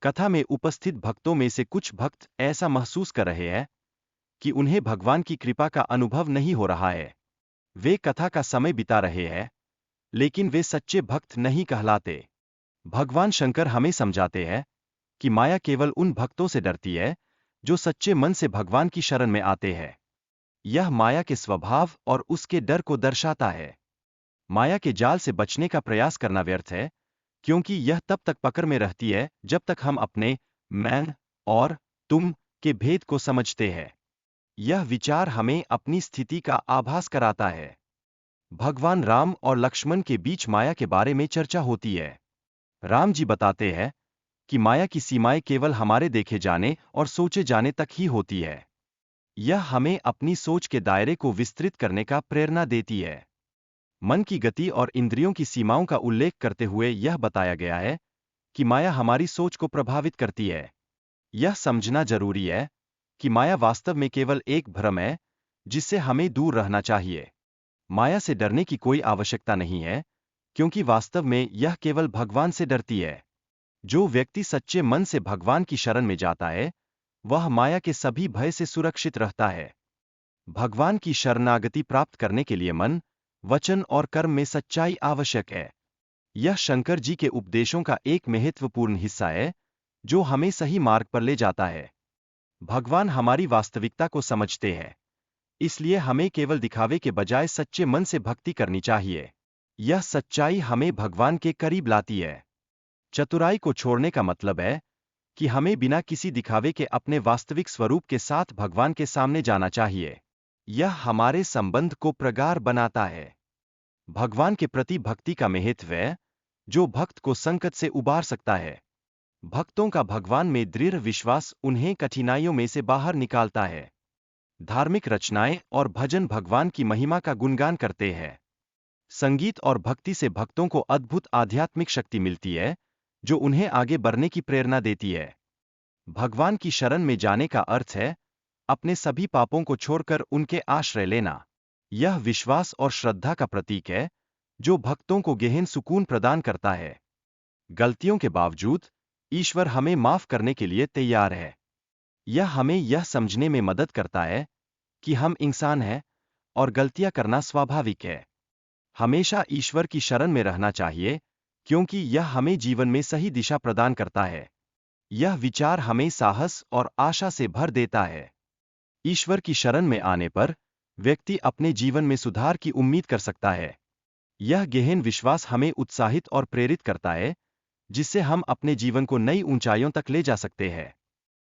कथा में उपस्थित भक्तों में से कुछ भक्त ऐसा महसूस कर रहे हैं कि उन्हें भगवान की कृपा का अनुभव नहीं हो रहा है। वे कथा का समय बिता रहे हैं, लेकिन वे सच्चे भक्त नहीं कहलाते। भगवान शंकर हमें समझाते हैं कि माया केवल उन भक्तों से डरती है जो सच्चे मन से भगवान की शरण में आते हैं। यह माया के स्वभाव और उसके डर को दर्शाता है। माया के जाल से बचने का प्रयास करना व्यर्थ है, क्योंकि यह तब तक पकड़ में रहती है जब तक हम अपने मैं और तुम के भेद को समझते हैं। यह विचार हमें अपनी स्थिति का आभास कराता है। भगवान राम और लक्ष्मण के बीच माया के बारे में चर्चा होती है। राम जी बताते हैं कि माया की सीमाएं केवल हमारे देखे जाने और सोचे जाने तक ही होती है। यह हमें अपनी सोच के दायरे को विस्तृत करने का प्रेरणा देती है। मन की गति और इंद्रियों की सीमाओं का उल्लेख करते हुए यह बताया गया है कि माया हमारी सोच को प्रभावित करती है। यह समझना जरूरी है कि माया वास्तव में केवल एक भ्रम है, जिससे हमें दूर रहना चाहिए। माया से डरने की कोई आवश्यकता नहीं है, क्योंकि वास्तव में यह केवल भगवान से डरती है। जो व्यक्ति सच्चे मन से भगवान की शरण में जाता है, वह माया के सभी भय से सुरक्षित रहता है। भगवान की शरणागति प्राप्त करने के लिए मन, वचन और कर्म में सच्चाई आवश्यक है। यह शंकर जी के उपदेशों का एक महत्वपूर्ण हिस्सा है, जो हमें सही मार्ग पर ले जाता है। भगवान हमारी वास्तविकता को समझते हैं, इसलिए हमें केवल दिखावे के बजाय सच्चे मन से भक्ति करनी चाहिए। यह सच्चाई हमें भगवान के करीब लाती है। चतुराई को छोड़ने का मतलब है कि हमें बिना किसी दिखावे के अपने वास्तविक स्वरूप के साथ भगवान के सामने जाना चाहिए। यह हमारे संबंध को प्रगाढ़ बनाता है। भगवान के प्रति भक्ति का महत्व है जो भक्त को संकट से उबार सकता है। भक्तों का भगवान में दृढ़ विश्वास उन्हें कठिनाइयों में से बाहर निकालता है। धार्मिक रचनाएं और भजन भगवान की महिमा का गुणगान करते हैं। संगीत और भक्ति से भक्तों को अद्भुत आध्यात्मिक शक्ति मिलती है, जो उन्हें आगे बढ़ने की प्रेरणा देती है। भगवान की शरण में जाने का अर्थ है अपने सभी पापों को छोड़कर उनके आश्रय लेना। यह विश्वास और श्रद्धा का प्रतीक है, जो भक्तों को गहन सुकून प्रदान करता है। गलतियों के बावजूद ईश्वर हमें माफ करने के लिए तैयार है। यह हमें यह समझने में मदद करता है कि हम इंसान हैं और गलतियां करना स्वाभाविक है। हमेशा ईश्वर की शरण में रहना चाहिए, क्योंकि यह हमें जीवन में सही दिशा प्रदान करता है। यह विचार हमें साहस और आशा से भर देता है। ईश्वर की शरण में आने पर व्यक्ति अपने जीवन में सुधार की उम्मीद कर सकता है। यह गहन विश्वास हमें उत्साहित और प्रेरित करता है, जिससे हम अपने जीवन को नई ऊंचाइयों तक ले जा सकते हैं।